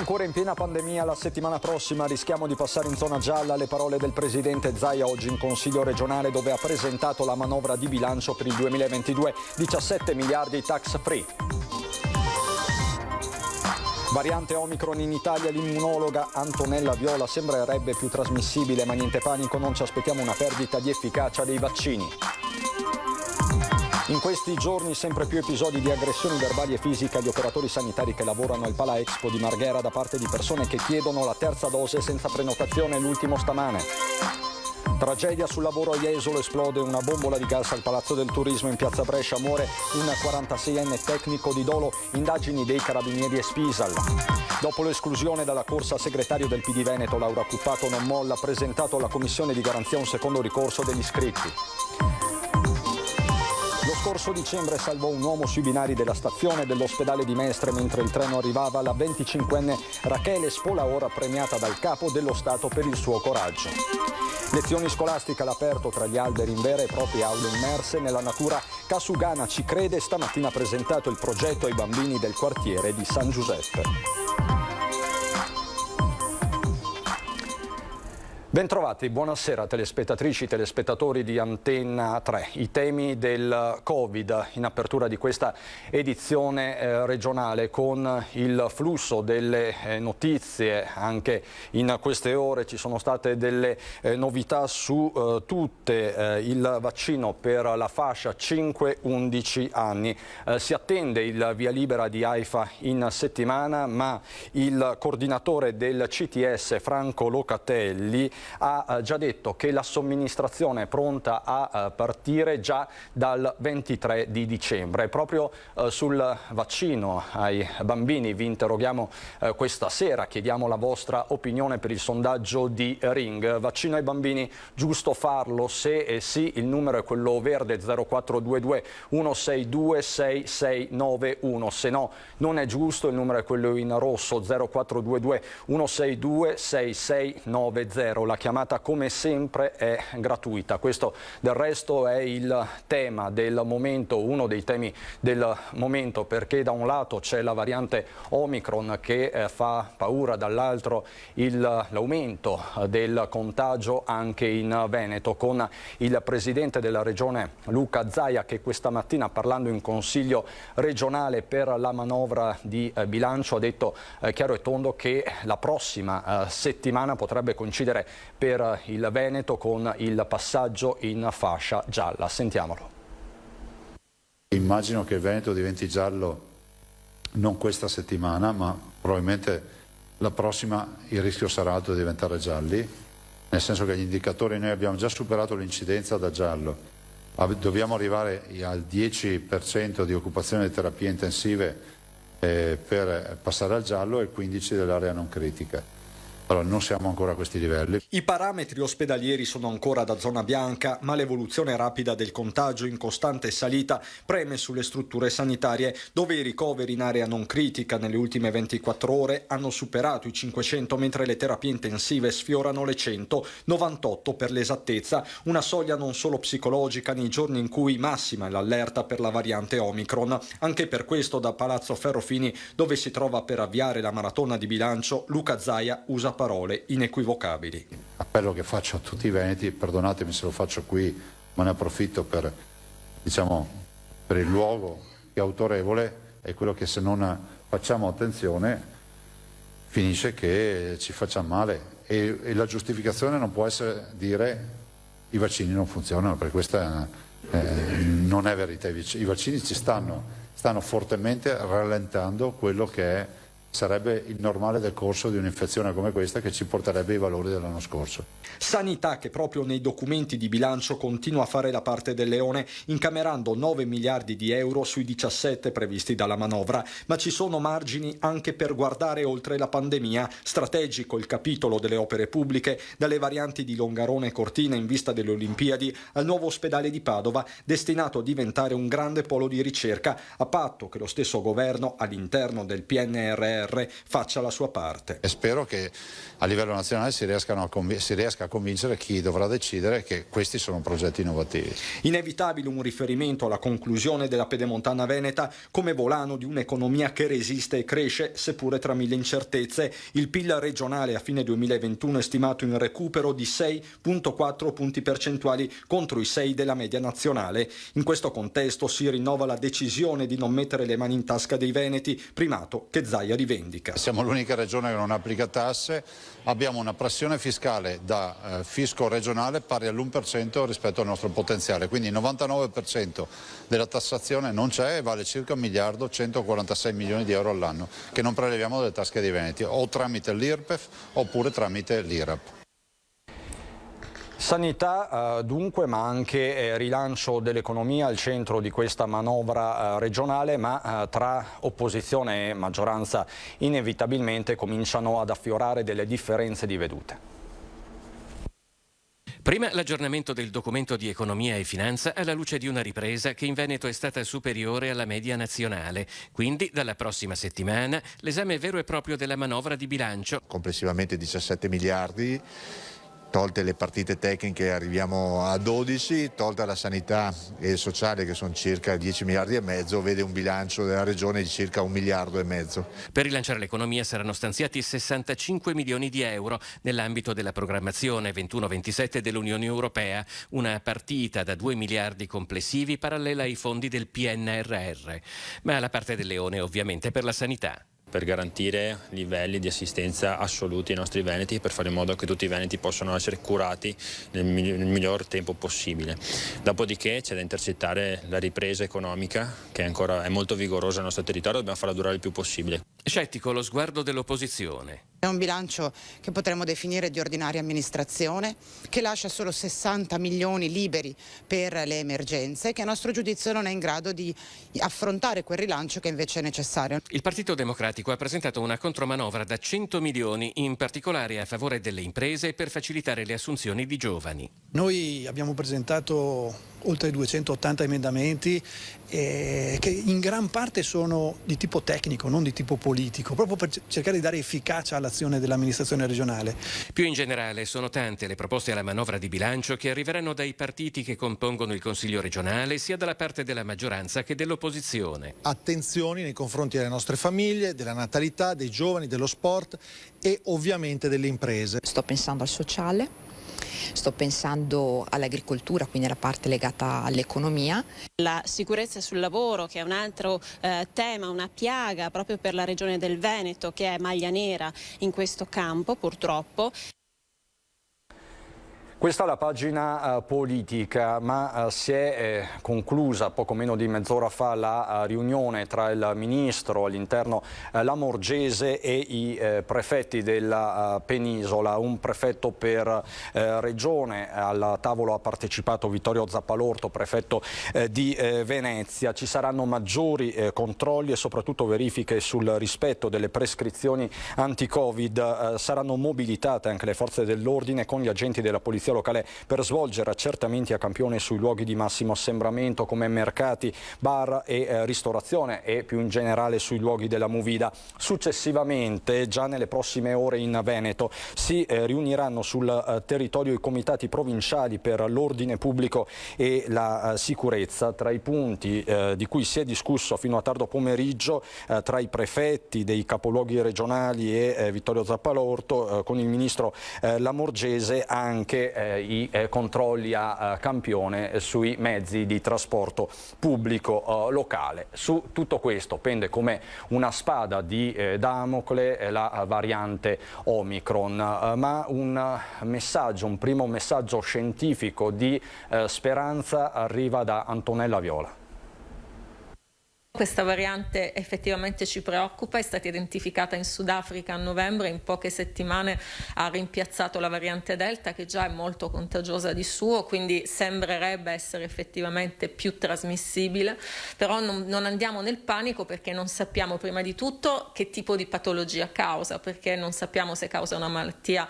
ancora in piena pandemia, la settimana prossima rischiamo di passare in zona gialla. Le parole del presidente Zaia oggi in Consiglio regionale, dove ha presentato la manovra di bilancio per il 2022, 17 miliardi tax free. Variante Omicron in Italia, l'immunologa Antonella Viola: sembrerebbe più trasmissibile, ma niente panico, non ci aspettiamo una perdita di efficacia dei vaccini. In questi giorni sempre più episodi di aggressioni verbali e fisiche agli operatori sanitari che lavorano al Pala Expo di Marghera da parte di persone che chiedono la terza dose senza prenotazione, l'ultimo stamane. Tragedia sul lavoro a Jesolo, esplode una bombola di gas al Palazzo del Turismo in piazza Brescia, muore un 46enne tecnico di dolo, indagini dei carabinieri e Spisal. Dopo l'esclusione dalla corsa, segretario del PD Veneto Laura Cuppato non molla, presentato alla commissione di garanzia un secondo ricorso degli iscritti. Lo scorso dicembre salvò un uomo sui binari della stazione dell'ospedale di Mestre mentre il treno arrivava. La 25enne Rachele Spola, ora premiata dal capo dello Stato per il suo coraggio. Lezioni scolastiche all'aperto tra gli alberi in vere e proprie aule immerse nella natura. Casugana ci crede, stamattina ha presentato il progetto ai bambini del quartiere di San Giuseppe. Bentrovati, buonasera telespettatrici, telespettatori di Antenna 3. I temi del Covid in apertura di questa edizione regionale, con il flusso delle notizie. Anche in queste ore ci sono state delle novità su tutte. Il vaccino per la fascia 5-11 anni. Si attende il via libera di AIFA in settimana, ma il coordinatore del CTS Franco Locatelli ha già detto che la somministrazione è pronta a partire già dal 23 di dicembre. Proprio sul vaccino ai bambini vi interroghiamo questa sera, chiediamo la vostra opinione per il sondaggio di Ring. Vaccino ai bambini, giusto farlo? Se sì, il numero è quello verde 0422 162 6691, se no non è giusto, il numero è quello in rosso 0422 162 6690. La chiamata come sempre è gratuita. Questo del resto è il tema del momento, uno dei temi del momento, perché da un lato c'è la variante Omicron che fa paura, dall'altro l'aumento del contagio anche in Veneto, con il presidente della regione Luca Zaia che questa mattina, parlando in Consiglio regionale per la manovra di bilancio, ha detto chiaro e tondo che la prossima settimana potrebbe coincidere per il Veneto con il passaggio in fascia gialla. Sentiamolo. Immagino che il Veneto diventi giallo non questa settimana, ma probabilmente la prossima il rischio sarà alto di diventare gialli, nel senso che gli indicatori, noi abbiamo già superato l'incidenza da giallo, dobbiamo arrivare al 10% di occupazione di terapie intensive per passare al giallo e il 15% dell'area non critica. Allora, non siamo ancora a questi livelli. I parametri ospedalieri sono ancora da zona bianca, ma l'evoluzione rapida del contagio in costante salita preme sulle strutture sanitarie, dove i ricoveri in area non critica nelle ultime 24 ore hanno superato i 500, mentre le terapie intensive sfiorano le 100, 98 per l'esattezza, una soglia non solo psicologica nei giorni in cui massima è l'allerta per la variante Omicron. Anche per questo da Palazzo Ferrofini, dove si trova per avviare la maratona di bilancio, Luca Zaia usa parole inequivocabili. Appello che faccio a tutti i veneti, perdonatemi se lo faccio qui, ma ne approfitto per il luogo che è autorevole, è quello che se non facciamo attenzione finisce che ci facciamo male, e la giustificazione non può essere dire i vaccini non funzionano, perché questa non è verità. I vaccini ci stanno fortemente rallentando quello che sarebbe il normale decorso di un'infezione come questa, che ci porterebbe ai valori dell'anno scorso. Sanità che proprio nei documenti di bilancio continua a fare la parte del leone, incamerando 9 miliardi di euro sui 17 previsti dalla manovra, ma ci sono margini anche per guardare oltre la pandemia. Strategico il capitolo delle opere pubbliche, dalle varianti di Longarone e Cortina in vista delle Olimpiadi al nuovo ospedale di Padova, destinato a diventare un grande polo di ricerca, a patto che lo stesso governo all'interno del PNRR PNRR faccia la sua parte. E spero che a livello nazionale si riesca a convincere chi dovrà decidere che questi sono progetti innovativi. Inevitabile un riferimento alla conclusione della Pedemontana Veneta come volano di un'economia che resiste e cresce, seppure tra mille incertezze. Il PIL regionale a fine 2021 è stimato in recupero di 6,4 punti percentuali contro i 6 della media nazionale. In questo contesto si rinnova la decisione di non mettere le mani in tasca dei veneti, primato che Zaia rivendica. Siamo l'unica regione che non applica tasse, abbiamo una pressione fiscale da fisco regionale pari all'1% rispetto al nostro potenziale, quindi il 99% della tassazione non c'è e vale circa 1.146 milioni di euro all'anno che non preleviamo dalle tasche dei veneti, o tramite l'IRPEF oppure tramite l'IRAP. Sanità dunque, ma anche rilancio dell'economia al centro di questa manovra regionale, ma tra opposizione e maggioranza inevitabilmente cominciano ad affiorare delle differenze di vedute. Prima l'aggiornamento del documento di economia e finanza alla luce di una ripresa che in Veneto è stata superiore alla media nazionale. Quindi dalla prossima settimana l'esame vero e proprio della manovra di bilancio. Complessivamente 17 miliardi. Tolte le partite tecniche arriviamo a 12, tolta la sanità e il sociale che sono circa 10 miliardi e mezzo, vede un bilancio della regione di circa 1,5 miliardi. Per rilanciare l'economia saranno stanziati 65 milioni di euro nell'ambito della programmazione 21-27 dell'Unione Europea, una partita da 2 miliardi complessivi parallela ai fondi del PNRR. Ma la parte del leone ovviamente per la sanità. Per garantire livelli di assistenza assoluti ai nostri veneti, per fare in modo che tutti i veneti possano essere curati nel miglior tempo possibile. Dopodiché c'è da intercettare la ripresa economica, che è molto vigorosa nel nostro territorio, dobbiamo farla durare il più possibile. Scettico lo sguardo dell'opposizione. È un bilancio che potremmo definire di ordinaria amministrazione, che lascia solo 60 milioni liberi per le emergenze, che a nostro giudizio non è in grado di affrontare quel rilancio che invece è necessario. Il Partito Democratico ha presentato una contromanovra da 100 milioni, in particolare a favore delle imprese per facilitare le assunzioni di giovani. Noi abbiamo presentato oltre 280 emendamenti che in gran parte sono di tipo tecnico, non di tipo politico, proprio per cercare di dare efficacia all'azione dell'amministrazione regionale. Più in generale sono tante le proposte alla manovra di bilancio che arriveranno dai partiti che compongono il Consiglio regionale, sia dalla parte della maggioranza che dell'opposizione. Attenzioni nei confronti delle nostre famiglie, della natalità, dei giovani, dello sport e ovviamente delle imprese. Sto pensando al sociale. Sto pensando all'agricoltura, quindi alla parte legata all'economia. La sicurezza sul lavoro, che è un altro tema, una piaga proprio per la regione del Veneto, che è maglia nera in questo campo purtroppo. Questa è la pagina politica, ma si è conclusa poco meno di mezz'ora fa la riunione tra il ministro all'interno Lamorgese e i prefetti della penisola. Un prefetto per regione, al tavolo ha partecipato Vittorio Zappalorto, prefetto di Venezia. Ci saranno maggiori controlli e soprattutto verifiche sul rispetto delle prescrizioni anti-Covid. Saranno mobilitate anche le forze dell'ordine con gli agenti della polizia locale per svolgere accertamenti a campione sui luoghi di massimo assembramento come mercati, bar e ristorazione e più in generale sui luoghi della movida. Successivamente, già nelle prossime ore in Veneto, si riuniranno sul territorio i comitati provinciali per l'ordine pubblico e la sicurezza. Tra i punti di cui si è discusso fino a tardo pomeriggio tra i prefetti dei capoluoghi regionali e Vittorio Zappalorto con il ministro Lamorgese anche i controlli a campione sui mezzi di trasporto pubblico locale. Su tutto questo pende come una spada di Damocle la variante Omicron, ma un primo messaggio scientifico di speranza arriva da Antonella Viola. Questa variante effettivamente ci preoccupa, è stata identificata in Sudafrica a novembre, in poche settimane ha rimpiazzato la variante Delta che già è molto contagiosa di suo, quindi sembrerebbe essere effettivamente più trasmissibile, però non andiamo nel panico perché non sappiamo prima di tutto che tipo di patologia causa, perché non sappiamo se causa una malattia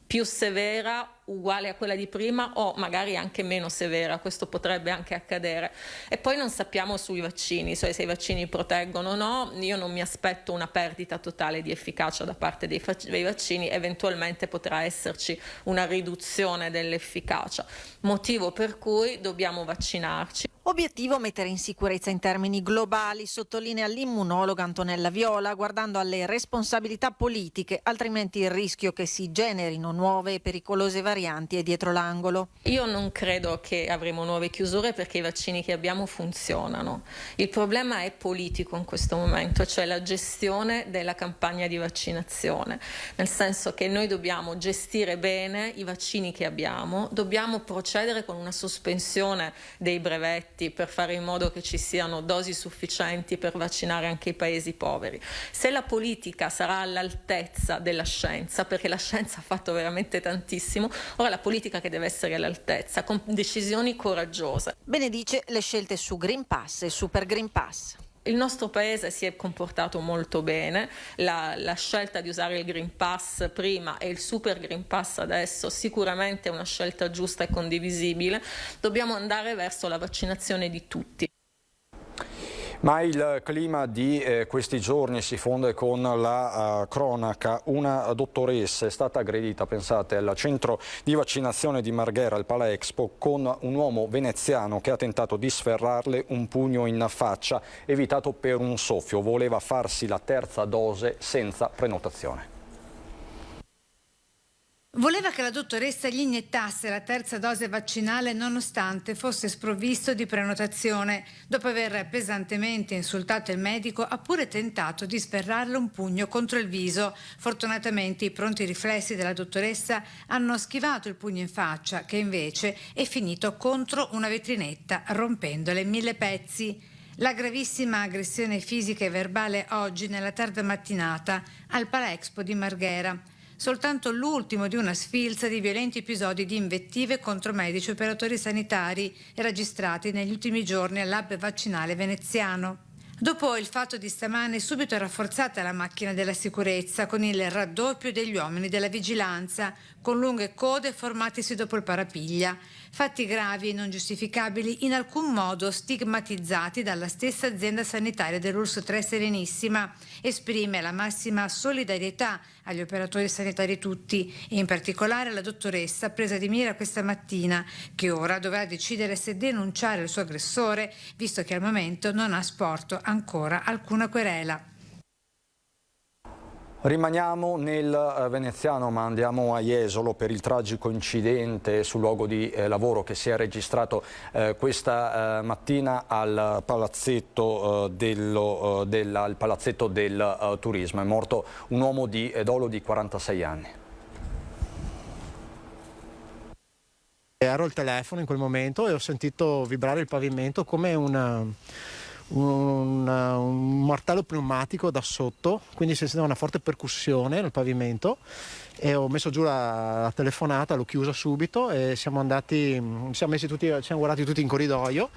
più severa, uguale a quella di prima o magari anche meno severa, questo potrebbe anche accadere. E poi non sappiamo sui vaccini, cioè se i vaccini proteggono o no. Io non mi aspetto una perdita totale di efficacia da parte dei vaccini, eventualmente potrà esserci una riduzione dell'efficacia, motivo per cui dobbiamo vaccinarci. Obiettivo mettere in sicurezza in termini globali, sottolinea l'immunologa Antonella Viola, guardando alle responsabilità politiche, altrimenti il rischio che si generino nuove e pericolose varianti è dietro l'angolo. Io non credo che avremo nuove chiusure perché i vaccini che abbiamo funzionano. Il problema è politico in questo momento, cioè la gestione della campagna di vaccinazione, nel senso che noi dobbiamo gestire bene i vaccini che abbiamo, dobbiamo procedere con una sospensione dei brevetti per fare in modo che ci siano dosi sufficienti per vaccinare anche i paesi poveri. Se la politica sarà all'altezza della scienza, perché la scienza ha fatto veramente tantissimo, ora la politica che deve essere all'altezza, con decisioni coraggiose. Benedice le scelte su Green Pass e Super Green Pass. Il nostro paese si è comportato molto bene, la scelta di usare il Green Pass prima e il Super Green Pass adesso sicuramente è una scelta giusta e condivisibile. Dobbiamo andare verso la vaccinazione di tutti. Ma il clima di questi giorni si fonde con la cronaca. Una dottoressa è stata aggredita, pensate, al centro di vaccinazione di Marghera, al Palexpo, con un uomo veneziano che ha tentato di sferrarle un pugno in faccia, evitato per un soffio. Voleva farsi la terza dose senza prenotazione. Voleva che la dottoressa gli iniettasse la terza dose vaccinale nonostante fosse sprovvisto di prenotazione. Dopo aver pesantemente insultato il medico, ha pure tentato di sferrarle un pugno contro il viso. Fortunatamente i pronti riflessi della dottoressa hanno schivato il pugno in faccia, che invece è finito contro una vetrinetta, rompendole in 1000 pezzi. La gravissima aggressione fisica e verbale oggi nella tarda mattinata al Palexpo di Marghera. Soltanto l'ultimo di una sfilza di violenti episodi di invettive contro medici e operatori sanitari registrati negli ultimi giorni all'hub vaccinale veneziano. Dopo il fatto di stamane, subito è rafforzata la macchina della sicurezza con il raddoppio degli uomini della vigilanza, con lunghe code formatisi dopo il parapiglia. Fatti gravi e non giustificabili, in alcun modo stigmatizzati dalla stessa azienda sanitaria dell'Urso 3 Serenissima. Esprime la massima solidarietà agli operatori sanitari tutti e in particolare alla dottoressa presa di mira questa mattina, che ora dovrà decidere se denunciare il suo aggressore, visto che al momento non ha sporto ancora alcuna querela. Rimaniamo nel veneziano, ma andiamo a Jesolo per il tragico incidente sul luogo di lavoro che si è registrato questa mattina al palazzetto al palazzetto del turismo. È morto un uomo di dolo di 46 anni. Ero al telefono in quel momento e ho sentito vibrare il pavimento come un martello pneumatico da sotto, quindi si sentiva una forte percussione nel pavimento e ho messo giù la telefonata, l'ho chiusa subito e siamo guardati tutti in corridoio,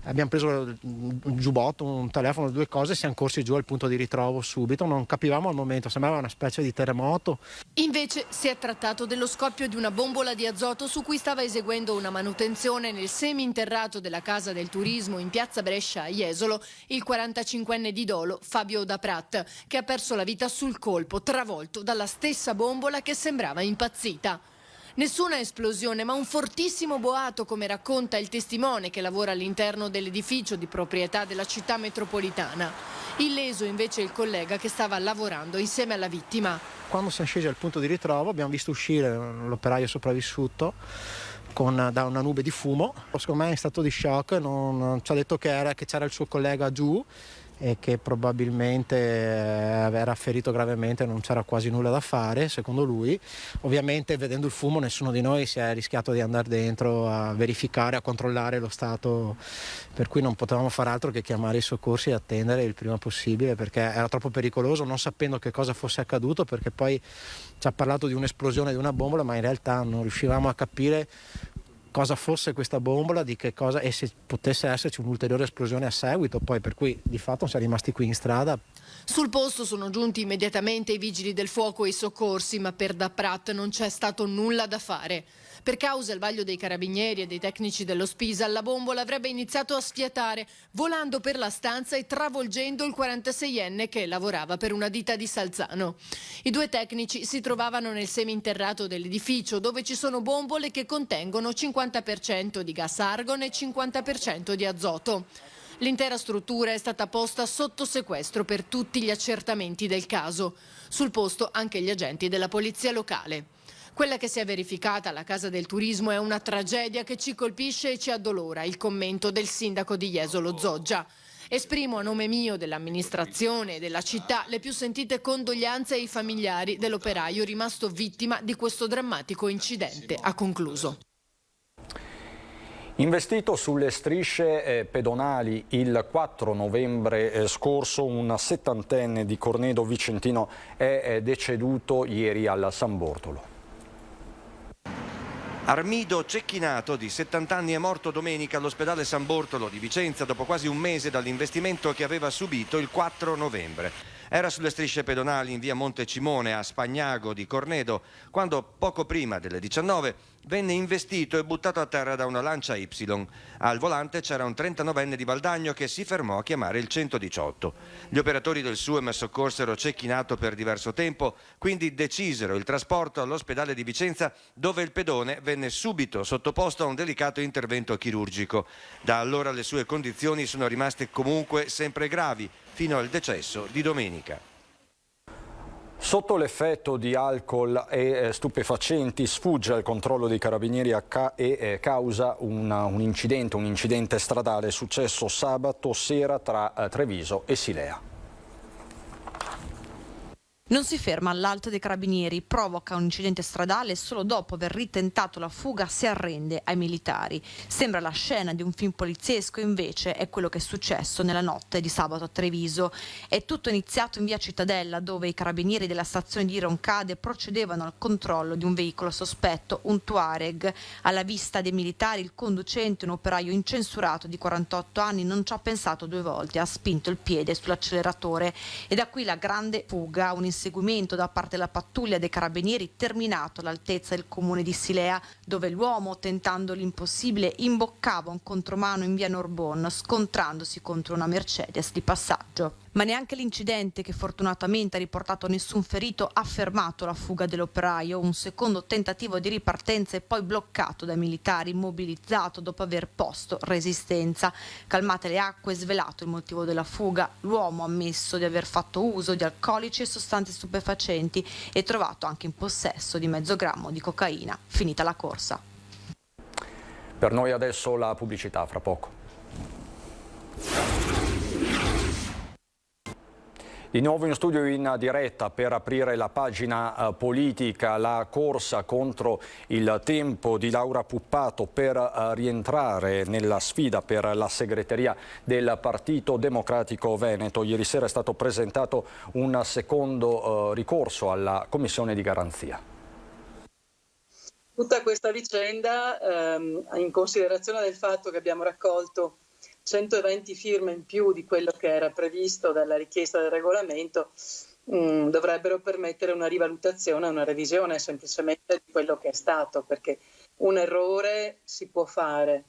abbiamo preso un giubbotto, un telefono, 2 cose e siamo corsi giù al punto di ritrovo subito. Non capivamo al momento, sembrava una specie di terremoto. Invece si è trattato dello scoppio di una bombola di azoto su cui stava eseguendo una manutenzione nel seminterrato della Casa del Turismo in piazza Brescia a Jesolo il 45enne di dolo Fabio Da Prat, che ha perso la vita sul colpo, travolto dalla stessa bombola che sembrava impazzita. Nessuna esplosione, ma un fortissimo boato, come racconta il testimone che lavora all'interno dell'edificio di proprietà della città metropolitana. Illeso invece il collega che stava lavorando insieme alla vittima. Quando siamo scesi al punto di ritrovo abbiamo visto uscire l'operaio sopravvissuto da una nube di fumo. Secondo me è stato di shock, non ci ha detto che c'era il suo collega giù e che probabilmente era ferito gravemente, non c'era quasi nulla da fare secondo lui. Ovviamente vedendo il fumo nessuno di noi si è rischiato di andare dentro a verificare, a controllare lo stato, per cui non potevamo fare altro che chiamare i soccorsi e attendere il prima possibile perché era troppo pericoloso, non sapendo che cosa fosse accaduto, perché poi ci ha parlato di un'esplosione di una bombola ma in realtà non riuscivamo a capire cosa fosse questa bombola, di che cosa, e se potesse esserci un'ulteriore esplosione a seguito, poi per cui di fatto siamo rimasti qui in strada. Sul posto sono giunti immediatamente i vigili del fuoco e i soccorsi, ma per Daprat non c'è stato nulla da fare. Per causa il vaglio dei carabinieri e dei tecnici dello Spisa, la bombola avrebbe iniziato a sfiatare, volando per la stanza e travolgendo il 46enne che lavorava per una ditta di Salzano. I due tecnici si trovavano nel seminterrato dell'edificio, dove ci sono bombole che contengono 50% di gas argon e 50% di azoto. L'intera struttura è stata posta sotto sequestro per tutti gli accertamenti del caso. Sul posto anche gli agenti della polizia locale. Quella che si è verificata alla Casa del Turismo è una tragedia che ci colpisce e ci addolora, il commento del sindaco di Jesolo Zoggia. Esprimo a nome mio, dell'amministrazione e della città le più sentite condoglianze ai familiari dell'operaio rimasto vittima di questo drammatico incidente, ha concluso. Investito sulle strisce pedonali il 4 novembre scorso, un 70enne di Cornedo Vicentino è deceduto ieri al San Bortolo. Armido Cecchinato, di 70 anni, è morto domenica all'ospedale San Bortolo di Vicenza dopo quasi un mese dall'investimento che aveva subito il 4 novembre. Era sulle strisce pedonali in via Montecimone a Spagnago di Cornedo quando poco prima delle 19 venne investito e buttato a terra da una Lancia Y. Al volante c'era un 39enne di Valdagno che si fermò a chiamare il 118. Gli operatori del SUEM soccorsero Cecchinato per diverso tempo, quindi decisero il trasporto all'ospedale di Vicenza, dove il pedone venne subito sottoposto a un delicato intervento chirurgico. Da allora le sue condizioni sono rimaste comunque sempre gravi, fino al decesso di domenica. Sotto l'effetto di alcol e stupefacenti sfugge al controllo dei carabinieri e causa un incidente stradale successo sabato sera tra Treviso e Silea. Non si ferma all'alto dei carabinieri, provoca un incidente stradale e solo dopo aver ritentato la fuga si arrende ai militari. Sembra la scena di un film poliziesco, invece è quello che è successo nella notte di sabato a Treviso. È tutto iniziato in via Cittadella, dove i carabinieri della stazione di Roncade procedevano al controllo di un veicolo sospetto, un Tuareg. Alla vista dei militari il conducente, un operaio incensurato di 48 anni, non ci ha pensato due volte, ha spinto il piede sull'acceleratore e da qui la grande fuga, un inseguimento da parte della pattuglia dei carabinieri terminato all'altezza del comune di Silea, dove l'uomo, tentando l'impossibile, imboccava un contromano in via Norbon, scontrandosi contro una Mercedes di passaggio. Ma neanche l'incidente, che fortunatamente ha riportato nessun ferito, ha fermato la fuga dell'operaio. Un secondo tentativo di ripartenza è poi bloccato dai militari, mobilizzato dopo aver posto resistenza. Calmate le acque, svelato il motivo della fuga, l'uomo ha ammesso di aver fatto uso di alcolici e sostanze stupefacenti e trovato anche in possesso di mezzo grammo di cocaina. Finita la corsa. Per noi adesso la pubblicità, fra poco. Di nuovo in studio in diretta per aprire la pagina politica, la corsa contro il tempo di Laura Puppato per rientrare nella sfida per la segreteria del Partito Democratico Veneto. Ieri sera è stato presentato un secondo ricorso alla Commissione di garanzia. Tutta questa vicenda, in considerazione del fatto che abbiamo raccolto 120 firme in più di quello che era previsto dalla richiesta del regolamento, dovrebbero permettere una rivalutazione, una revisione semplicemente di quello che è stato, perché un errore si può fare,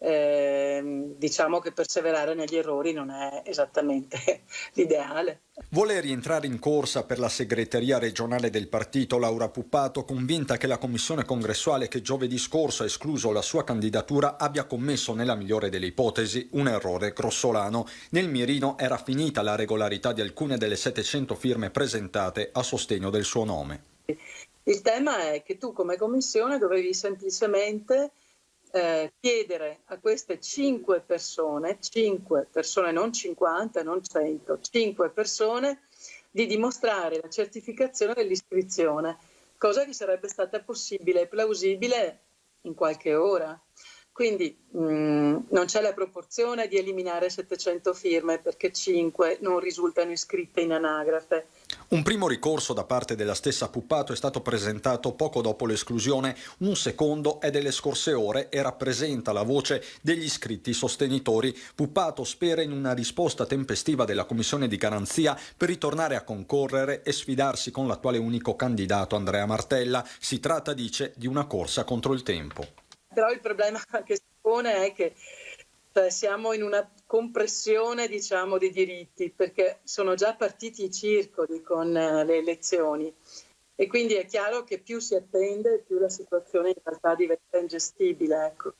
diciamo che perseverare negli errori non è esattamente l'ideale. Vuole rientrare in corsa per la segreteria regionale del partito Laura Puppato, convinta che la commissione congressuale che giovedì scorso ha escluso la sua candidatura abbia commesso, nella migliore delle ipotesi, un errore grossolano. Nel mirino era finita la regolarità di alcune delle 700 firme presentate a sostegno del suo nome. Il tema è che tu come commissione dovevi semplicemente chiedere a queste 5 persone, non 50, non 100, 5 persone, di dimostrare la certificazione dell'iscrizione, cosa che sarebbe stata possibile e plausibile in qualche ora. Quindi non c'è la proporzione di eliminare 700 firme perché 5 non risultano iscritte in anagrafe. Un primo ricorso da parte della stessa Puppato è stato presentato poco dopo l'esclusione, un secondo è delle scorse ore e rappresenta la voce degli iscritti sostenitori. Puppato spera in una risposta tempestiva della Commissione di garanzia per ritornare a concorrere e sfidarsi con l'attuale unico candidato Andrea Martella. Si tratta, dice, di una corsa contro il tempo. Però il problema che si pone è che siamo in una compressione, diciamo, di diritti, perché sono già partiti i circoli con le elezioni e quindi è chiaro che più si attende, più la situazione in realtà diventa ingestibile. Ecco.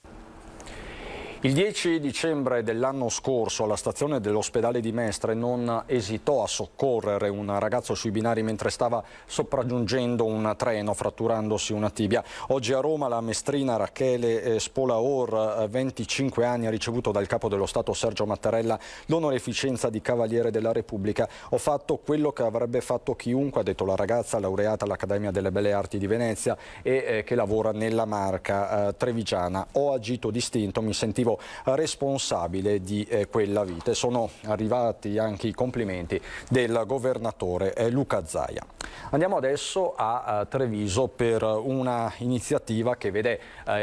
Il 10 dicembre dell'anno scorso alla stazione dell'ospedale di Mestre non esitò a soccorrere un ragazzo sui binari mentre stava sopraggiungendo un treno fratturandosi una tibia. Oggi a Roma la mestrina Rachele Spolaor, 25 anni, ha ricevuto dal Capo dello Stato Sergio Mattarella l'onorificenza di Cavaliere della Repubblica. Ho fatto quello che avrebbe fatto chiunque, ha detto la ragazza laureata all'Accademia delle Belle Arti di Venezia e che lavora nella Marca trevigiana. Ho agito distinto, mi sentivo responsabile di quella vita. Sono arrivati anche i complimenti del governatore Luca Zaia. Andiamo adesso a Treviso per una iniziativa che vede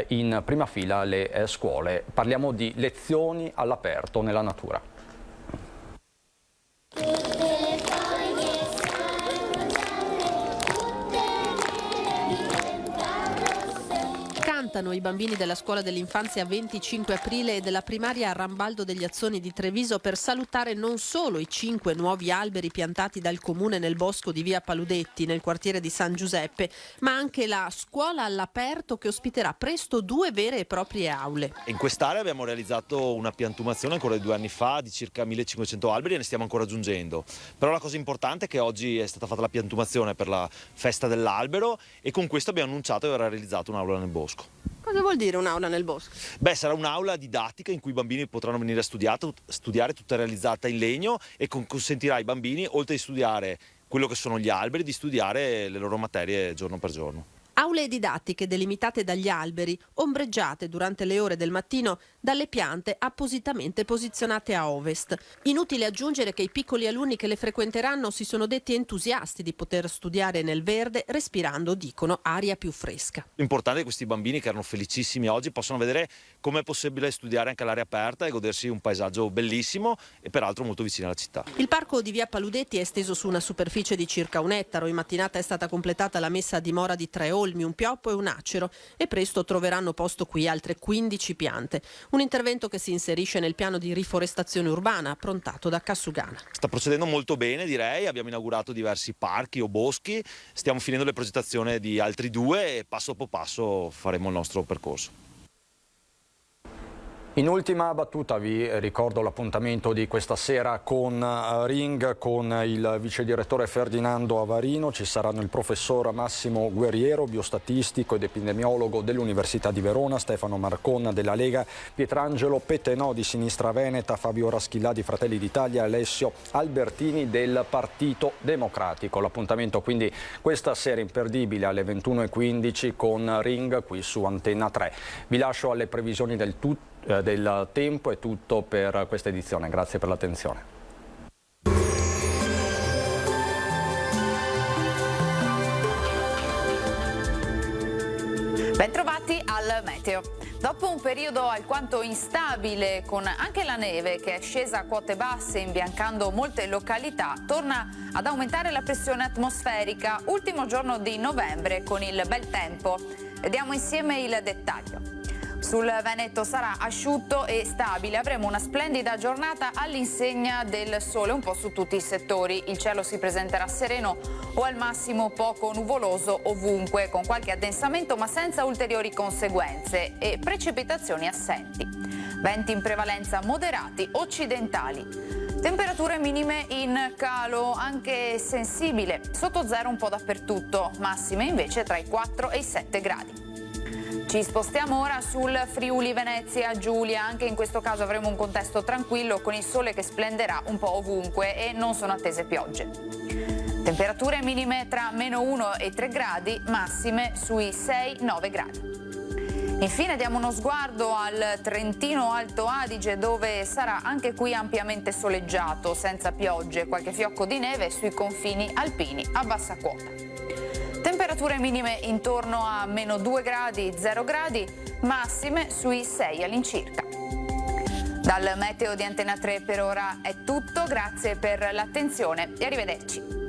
in prima fila le scuole. Parliamo di lezioni all'aperto nella natura. Cantano i bambini della scuola dell'infanzia 25 aprile e della primaria Rambaldo degli Azzoni di Treviso per salutare non solo i 5 nuovi alberi piantati dal comune nel bosco di via Paludetti nel quartiere di San Giuseppe, ma anche la scuola all'aperto che ospiterà presto 2 vere e proprie aule. In quest'area abbiamo realizzato una piantumazione ancora di 2 anni fa di circa 1500 alberi e ne stiamo ancora aggiungendo. Però la cosa importante è che oggi è stata fatta la piantumazione per la festa dell'albero e con questo abbiamo annunciato di aver realizzato un'aula nel bosco. Cosa vuol dire un'aula nel bosco? Beh, sarà un'aula didattica in cui i bambini potranno venire a studiare, tutta realizzata in legno e consentirà ai bambini, oltre di studiare quello che sono gli alberi, di studiare le loro materie giorno per giorno. Aule didattiche delimitate dagli alberi, ombreggiate durante le ore del mattino dalle piante appositamente posizionate a ovest. Inutile aggiungere che i piccoli alunni che le frequenteranno si sono detti entusiasti di poter studiare nel verde, respirando, dicono, aria più fresca. L'importante è che questi bambini, che erano felicissimi oggi, possano vedere come è possibile studiare anche all'aria aperta e godersi un paesaggio bellissimo e peraltro molto vicino alla città. Il parco di via Paludetti è esteso su una superficie di circa 1 ettaro. In mattinata è stata completata la messa a dimora di 3 olmi, un pioppo e un acero e presto troveranno posto qui altre 15 piante. Un intervento che si inserisce nel piano di riforestazione urbana approntato da Cassugana. Sta procedendo molto bene, direi. Abbiamo inaugurato diversi parchi o boschi, stiamo finendo le progettazioni di altri 2 e passo dopo passo faremo il nostro percorso. In ultima battuta vi ricordo l'appuntamento di questa sera con Ring, con il vice direttore Ferdinando Avarino. Ci saranno il professor Massimo Guerriero, biostatistico ed epidemiologo dell'Università di Verona, Stefano Marconna della Lega, Pietrangelo Pettenò di Sinistra Veneta, Fabio Raschillà di Fratelli d'Italia e Alessio Albertini del Partito Democratico. L'appuntamento quindi questa sera imperdibile alle 21:15 con Ring qui su Antenna 3. Vi lascio alle previsioni del tempo. È tutto per questa edizione, grazie per l'attenzione. Bentrovati al Meteo. Dopo un periodo alquanto instabile, con anche la neve che è scesa a quote basse imbiancando molte località, torna ad aumentare la pressione atmosferica. Ultimo giorno di novembre con il bel tempo. Vediamo insieme il dettaglio. Sul Veneto sarà asciutto e stabile, avremo una splendida giornata all'insegna del sole un po' su tutti i settori. Il cielo si presenterà sereno o al massimo poco nuvoloso ovunque, con qualche addensamento ma senza ulteriori conseguenze e precipitazioni assenti. Venti in prevalenza moderati occidentali. Temperature minime in calo, anche sensibile, sotto zero un po' dappertutto, massime invece tra i 4 e i 7 gradi. Ci spostiamo ora sul Friuli Venezia Giulia, anche in questo caso avremo un contesto tranquillo con il sole che splenderà un po' ovunque e non sono attese piogge. Temperature minime tra -1 e 3 gradi, massime sui 6-9 gradi. Infine diamo uno sguardo al Trentino Alto Adige, dove sarà anche qui ampiamente soleggiato, senza piogge, qualche fiocco di neve sui confini alpini a bassa quota. Temperature minime intorno a -2 gradi, 0 gradi, massime sui 6 all'incirca. Dal meteo di Antena 3 per ora è tutto, grazie per l'attenzione e arrivederci.